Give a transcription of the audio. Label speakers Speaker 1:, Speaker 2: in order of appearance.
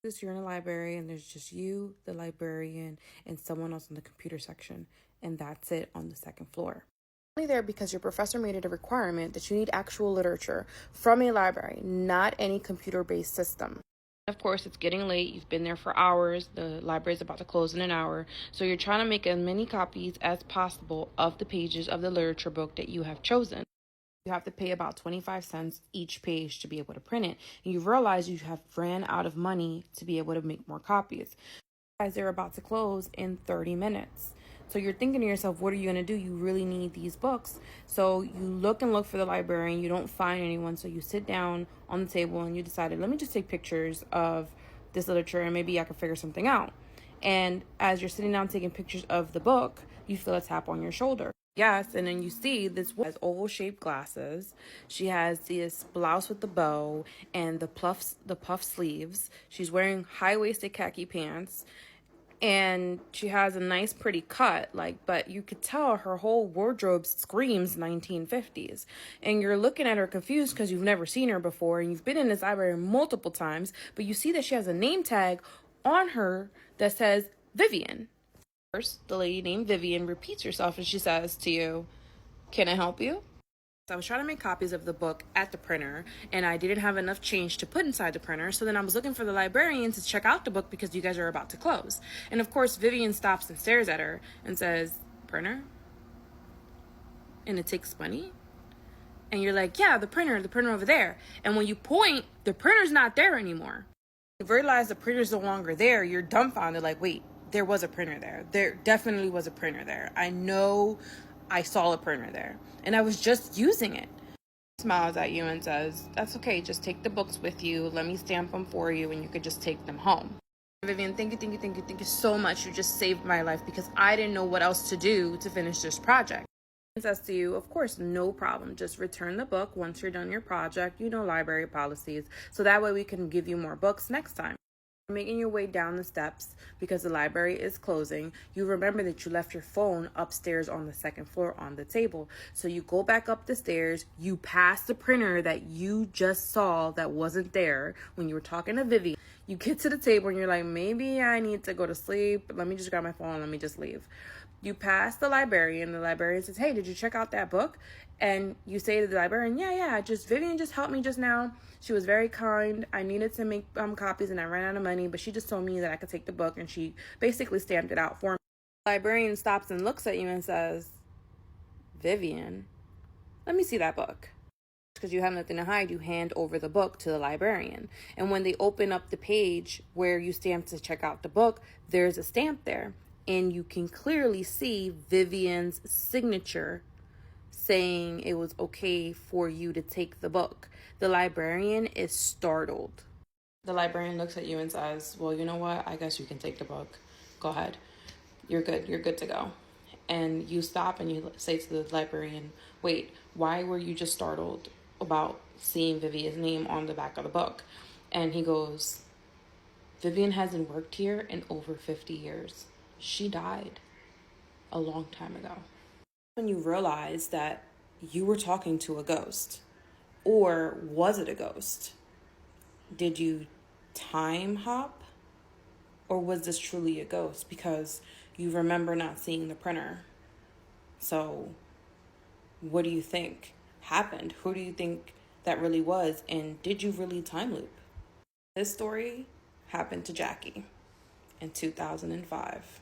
Speaker 1: You're in a library and there's just you, the librarian, and someone else in the computer section, and that's it on the second floor. Only there because your professor made it a requirement that you need actual literature from a library, not any computer-based system. Of course, it's getting late. You've been there for hours. The library is about to close in an hour. So you're trying to make as many copies as possible of the pages of the literature book that you have chosen. You have to pay about 25 cents each page to be able to print it. And you realize you have ran out of money to be able to make more copies. As they're about to close in 30 minutes. So you're thinking to yourself, what are you going to do? You really need these books. So you look and look for the librarian. You don't find anyone. So you sit down on the table and you decided, let me just take pictures of this literature and maybe I can figure something out. And as you're sitting down taking pictures of the book, you feel a tap on your shoulder. Yes, and then you see this woman has oval-shaped glasses. She has this blouse with the bow and the puff sleeves. She's wearing high-waisted khaki pants, and she has a nice, pretty cut. But you could tell her whole wardrobe screams 1950s. And you're looking at her confused because you've never seen her before, and you've been in this library multiple times. But you see that she has a name tag on her that says Vivian. First, the lady named Vivian repeats herself and she says to you, "Can I help you?" So I was trying to make copies of the book at the printer and I didn't have enough change to put inside the printer. So then I was looking for the librarian to check out the book because you guys are about to close. And of course, Vivian stops and stares at her and says, "Printer? And it takes money?" And you're like, "Yeah, the printer over there." And when you point, the printer's not there anymore. You realize the printer's no longer there. You're dumbfounded, like, wait. There was a printer there. There definitely was a printer there. I know I saw a printer there. And I was just using it. Smiles at you and says, "That's okay. Just take the books with you. Let me stamp them for you and you could just take them home." Vivian, thank you so much. You just saved my life because I didn't know what else to do to finish this project. Says to you, "Of course, no problem. Just return the book once you're done your project. You know library policies. So that way we can give you more books next time." Making your way down the steps because the library is closing, you remember that you left your phone upstairs on the second floor on the table. So you go back up the stairs, you pass the printer that you just saw that wasn't there when you were talking to Vivian. You get to the table and you're like, maybe I need to go to sleep. Let me just grab my phone. Let me just leave. You pass the librarian. The librarian says, "Hey, did you check out that book?" And you say to the librarian, yeah, Vivian just helped me just now. She was very kind. I needed to make copies and I ran out of money, but she just told me that I could take the book and she basically stamped it out for me. The librarian stops and looks at you and says, "Vivian, let me see that book." Because you have nothing to hide, you hand over the book to the librarian. And when they open up the page where you stamp to check out the book, there's a stamp there. And you can clearly see Vivian's signature saying it was okay for you to take the book. The librarian is startled. The librarian looks at you and says, "Well, you know what? I guess you can take the book. Go ahead. You're good. You're good to go." And you stop and you say to the librarian, "Wait, why were you just startled about seeing Vivian's name on the back of the book?" And he goes, "Vivian hasn't worked here in over 50 years. She died a long time ago." When you realize that you were talking to a ghost, or was it a ghost? Did you time hop, or was this truly a ghost because you remember not seeing the printer? So what do you think happened? Who do you think that really was? And did you really time loop? This story happened to Jackie in 2005.